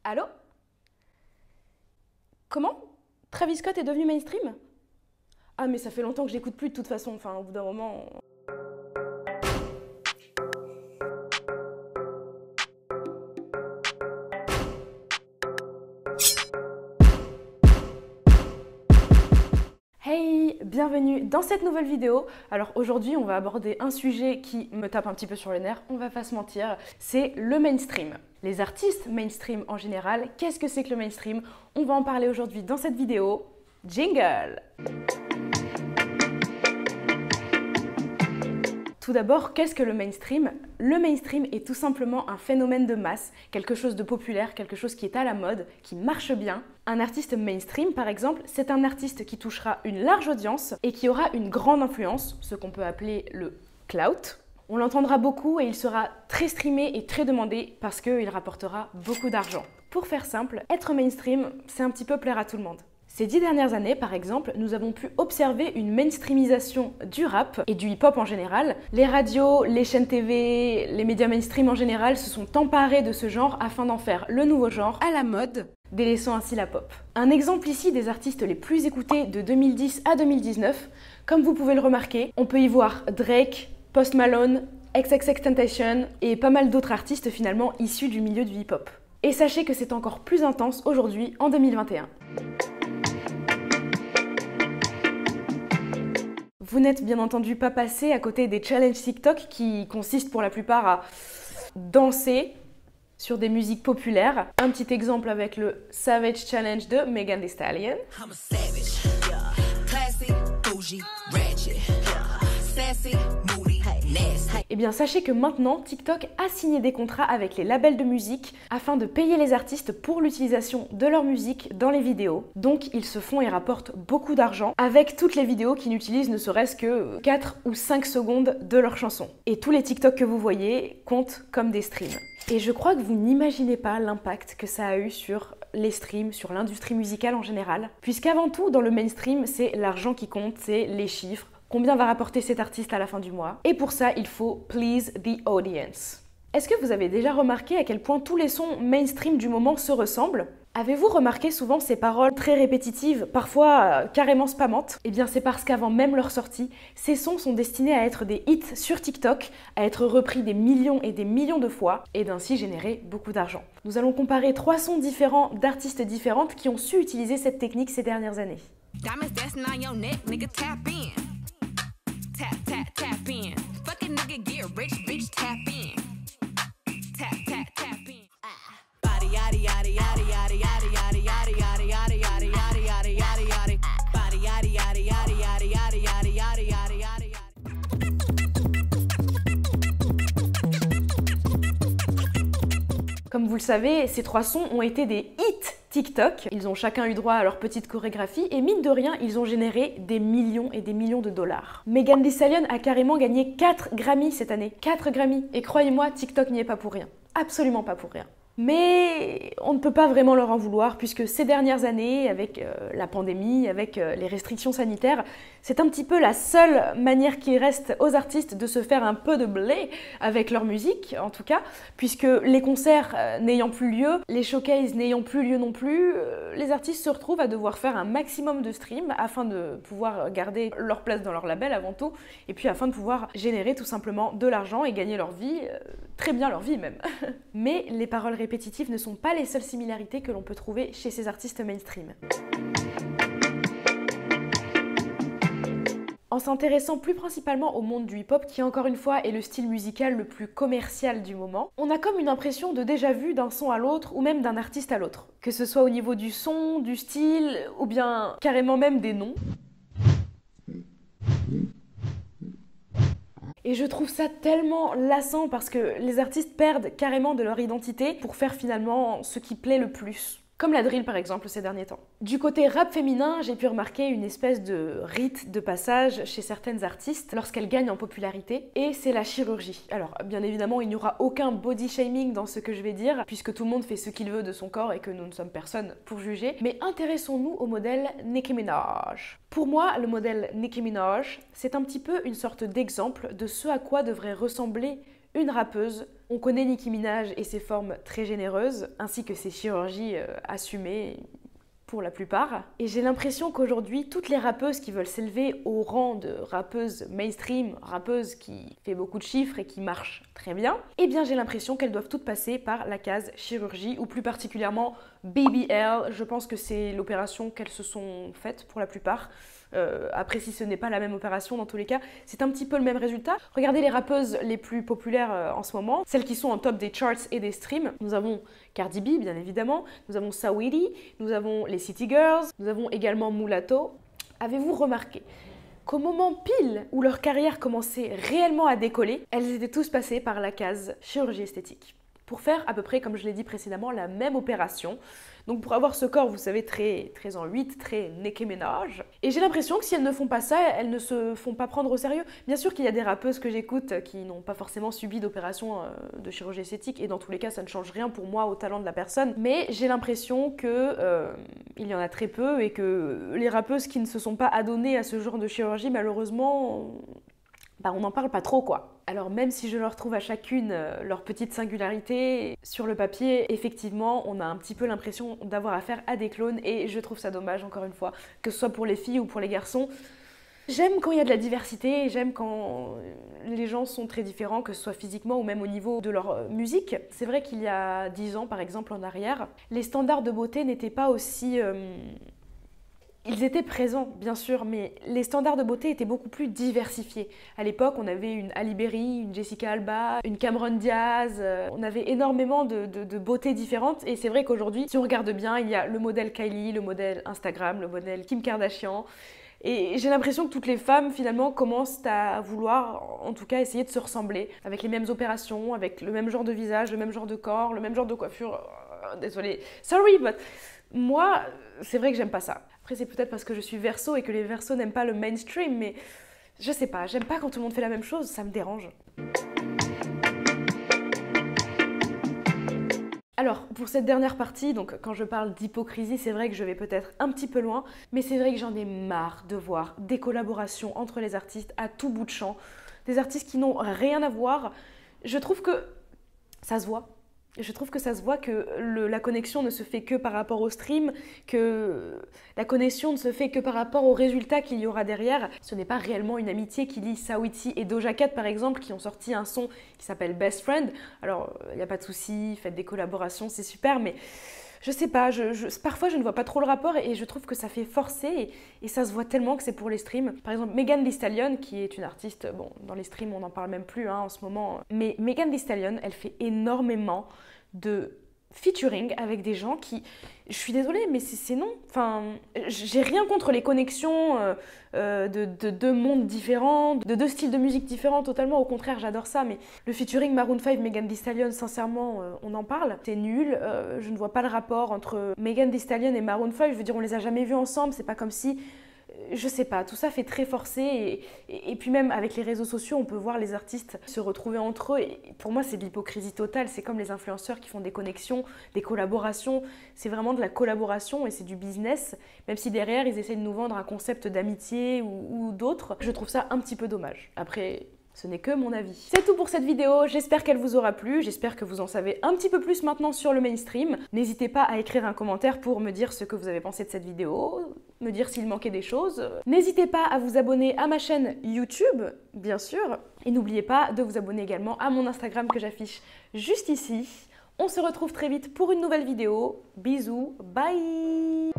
Allô? Comment? Travis Scott est devenu mainstream? Ah mais ça fait longtemps que j'écoute plus de toute façon, enfin au bout d'un moment... Hey, bienvenue dans cette nouvelle vidéo. Alors aujourd'hui on va aborder un sujet qui me tape un petit peu sur les nerfs, on va pas se mentir, c'est le mainstream. Les artistes mainstream en général, qu'est-ce que c'est que le mainstream? On va en parler aujourd'hui dans cette vidéo. Jingle! Tout d'abord, qu'est-ce que le mainstream? Le mainstream est tout simplement un phénomène de masse, quelque chose de populaire, quelque chose qui est à la mode, qui marche bien. Un artiste mainstream, par exemple, c'est un artiste qui touchera une large audience et qui aura une grande influence, ce qu'on peut appeler le clout. On l'entendra beaucoup et il sera très streamé et très demandé parce qu'il rapportera beaucoup d'argent. Pour faire simple, être mainstream, c'est un petit peu plaire à tout le monde. Ces 10 dernières années, par exemple, nous avons pu observer une mainstreamisation du rap et du hip-hop en général. Les radios, les chaînes TV, les médias mainstream en général se sont emparés de ce genre afin d'en faire le nouveau genre à la mode, délaissant ainsi la pop. Un exemple ici des artistes les plus écoutés de 2010 à 2019. Comme vous pouvez le remarquer, on peut y voir Drake, Post Malone, XXXTentacion et pas mal d'autres artistes finalement issus du milieu du hip-hop. Et sachez que c'est encore plus intense aujourd'hui en 2021. Vous n'êtes bien entendu pas passé à côté des challenges TikTok qui consistent pour la plupart à danser sur des musiques populaires. Un petit exemple avec le Savage Challenge de Megan Thee Stallion. I'm a savage, yeah. Classy, bougie, ratchet, yeah. Sassy, moody, nasty. Eh bien sachez que maintenant TikTok a signé des contrats avec les labels de musique afin de payer les artistes pour l'utilisation de leur musique dans les vidéos. Donc ils se font et rapportent beaucoup d'argent avec toutes les vidéos qui n'utilisent ne serait-ce que 4 ou 5 secondes de leur chanson. Et tous les TikTok que vous voyez comptent comme des streams. Et je crois que vous n'imaginez pas l'impact que ça a eu sur les streams, sur l'industrie musicale en général. Puisqu'avant tout, dans le mainstream, c'est l'argent qui compte, c'est les chiffres. Combien va rapporter cet artiste à la fin du mois? Et pour ça, il faut please the audience. Est-ce que vous avez déjà remarqué à quel point tous les sons mainstream du moment se ressemblent? Avez-vous remarqué souvent ces paroles très répétitives, parfois carrément spammantes? Eh bien c'est parce qu'avant même leur sortie, ces sons sont destinés à être des hits sur TikTok, à être repris des millions et des millions de fois, et d'ainsi générer beaucoup d'argent. Nous allons comparer 3 sons différents d'artistes différentes qui ont su utiliser cette technique ces dernières années. Tap, tap, tap in. Fucking nigga get rich, bitch tap in. Tap, tap, tap in. Body, yaddy, yaddy, yaddy, yaddy, yaddy, yaddy, yaddy, yaddy, yaddy, yaddy, yaddy, yaddy, yaddy, yaddy. Body, yaddy, yaddy, yaddy, yaddy, yaddy, yaddy, yaddy, yaddy, yaddy, yaddy. Comme vous le savez, ces 3 sons ont été des hits TikTok. Ils ont chacun eu droit à leur petite chorégraphie et mine de rien, ils ont généré des millions et des millions de dollars. Megan Thee Stallion a carrément gagné 4 Grammys cette année. 4 Grammys. Et croyez-moi, TikTok n'y est pas pour rien. Absolument pas pour rien. Mais on ne peut pas vraiment leur en vouloir puisque ces dernières années, avec la pandémie, avec les restrictions sanitaires, c'est un petit peu la seule manière qui reste aux artistes de se faire un peu de blé avec leur musique, en tout cas, puisque les concerts n'ayant plus lieu, les showcases n'ayant plus lieu non plus, les artistes se retrouvent à devoir faire un maximum de streams afin de pouvoir garder leur place dans leur label avant tout, et puis afin de pouvoir générer tout simplement de l'argent et gagner leur vie, très bien leur vie même. Mais les paroles répétitives ne sont pas les seules similarités que l'on peut trouver chez ces artistes mainstream. En s'intéressant plus principalement au monde du hip-hop, qui encore une fois est le style musical le plus commercial du moment, on a comme une impression de déjà-vu d'un son à l'autre ou même d'un artiste à l'autre. Que ce soit au niveau du son, du style ou bien carrément même des noms. Et je trouve ça tellement lassant parce que les artistes perdent carrément de leur identité pour faire finalement ce qui plaît le plus. Comme la drill par exemple ces derniers temps. Du côté rap féminin, j'ai pu remarquer une espèce de rite de passage chez certaines artistes lorsqu'elles gagnent en popularité, et c'est la chirurgie. Alors bien évidemment, il n'y aura aucun body shaming dans ce que je vais dire, puisque tout le monde fait ce qu'il veut de son corps et que nous ne sommes personne pour juger, mais intéressons-nous au modèle Nicki Minaj. Pour moi, le modèle Nicki Minaj, c'est un petit peu une sorte d'exemple de ce à quoi devrait ressembler une rappeuse. On connaît Nicki Minaj et ses formes très généreuses, ainsi que ses chirurgies assumées pour la plupart. Et j'ai l'impression qu'aujourd'hui, toutes les rappeuses qui veulent s'élever au rang de rappeuses mainstream, rappeuses qui fait beaucoup de chiffres et qui marchent très bien, eh bien j'ai l'impression qu'elles doivent toutes passer par la case chirurgie, ou plus particulièrement BBL. Je pense que c'est l'opération qu'elles se sont faites pour la plupart. Après, si ce n'est pas la même opération, dans tous les cas, c'est un petit peu le même résultat. Regardez les rappeuses les plus populaires en ce moment, celles qui sont en top des charts et des streams. Nous avons Cardi B, bien évidemment, nous avons Saweetie, nous avons les City Girls, nous avons également Mulatto. Avez-vous remarqué qu'au moment pile où leur carrière commençait réellement à décoller, elles étaient tous passées par la case chirurgie esthétique pour faire à peu près, comme je l'ai dit précédemment, la même opération. Donc pour avoir ce corps, vous savez, très en 8, très Nicki Minaj. Et j'ai l'impression que si elles ne font pas ça, elles ne se font pas prendre au sérieux. Bien sûr qu'il y a des rappeuses que j'écoute qui n'ont pas forcément subi d'opération de chirurgie esthétique, et dans tous les cas, ça ne change rien pour moi au talent de la personne. Mais j'ai l'impression que il y en a très peu, et que les rappeuses qui ne se sont pas adonnées à ce genre de chirurgie, malheureusement, on n'en parle pas trop, quoi. Alors même si je leur trouve à chacune leur petite singularité, sur le papier, effectivement, on a un petit peu l'impression d'avoir affaire à des clones, et je trouve ça dommage, encore une fois, que ce soit pour les filles ou pour les garçons. J'aime quand il y a de la diversité, j'aime quand les gens sont très différents, que ce soit physiquement ou même au niveau de leur musique. C'est vrai qu'il y a 10 ans, par exemple, en arrière, les standards de beauté n'étaient pas aussi... Ils étaient présents, bien sûr, mais les standards de beauté étaient beaucoup plus diversifiés. À l'époque, on avait une Halle Berry, une Jessica Alba, une Cameron Diaz. On avait énormément de beautés différentes. Et c'est vrai qu'aujourd'hui, si on regarde bien, il y a le modèle Kylie, le modèle Instagram, le modèle Kim Kardashian. Et j'ai l'impression que toutes les femmes, finalement, commencent à vouloir, en tout cas, essayer de se ressembler, avec les mêmes opérations, avec le même genre de visage, le même genre de corps, le même genre de coiffure. Désolée, sorry, but... Moi, c'est vrai que j'aime pas ça. Après, c'est peut-être parce que je suis Verseau et que les Verseaux n'aiment pas le mainstream, mais je sais pas, j'aime pas quand tout le monde fait la même chose, ça me dérange. Alors, pour cette dernière partie, donc quand je parle d'hypocrisie, c'est vrai que je vais peut-être un petit peu loin, mais c'est vrai que j'en ai marre de voir des collaborations entre les artistes à tout bout de champ, des artistes qui n'ont rien à voir. Je trouve que ça se voit. Je trouve que ça se voit que la connexion ne se fait que par rapport au stream, que la connexion ne se fait que par rapport aux résultats qu'il y aura derrière. Ce n'est pas réellement une amitié qui lie Saweetie et Doja Cat, par exemple, qui ont sorti un son qui s'appelle Best Friend. Alors, il n'y a pas de souci, faites des collaborations, c'est super, mais je sais pas, parfois je ne vois pas trop le rapport, et je trouve que ça fait forcer, et ça se voit tellement que c'est pour les streams. Par exemple, Megan Thee Stallion, qui est une artiste, bon, dans les streams on n'en parle même plus en ce moment, mais Megan Thee Stallion, elle fait énormément de featuring avec des gens qui, je suis désolée, mais c'est non. Enfin, j'ai rien contre les connexions de deux mondes différents, de deux styles de musique différents, totalement, au contraire, j'adore ça, mais le featuring Maroon 5, Megan Thee Stallion, sincèrement, on en parle, c'est nul, je ne vois pas le rapport entre Megan Thee Stallion et Maroon 5, je veux dire, on les a jamais vus ensemble, c'est pas comme si... Je sais pas, tout ça fait très forcé, et puis même avec les réseaux sociaux, on peut voir les artistes se retrouver entre eux, et pour moi c'est de l'hypocrisie totale. C'est comme les influenceurs qui font des connexions, des collaborations, c'est vraiment de la collaboration et c'est du business, même si derrière ils essaient de nous vendre un concept d'amitié ou d'autres. Je trouve ça un petit peu dommage. Après... ce n'est que mon avis. C'est tout pour cette vidéo, j'espère qu'elle vous aura plu, j'espère que vous en savez un petit peu plus maintenant sur le mainstream. N'hésitez pas à écrire un commentaire pour me dire ce que vous avez pensé de cette vidéo, me dire s'il manquait des choses. N'hésitez pas à vous abonner à ma chaîne YouTube, bien sûr. Et n'oubliez pas de vous abonner également à mon Instagram que j'affiche juste ici. On se retrouve très vite pour une nouvelle vidéo. Bisous, bye!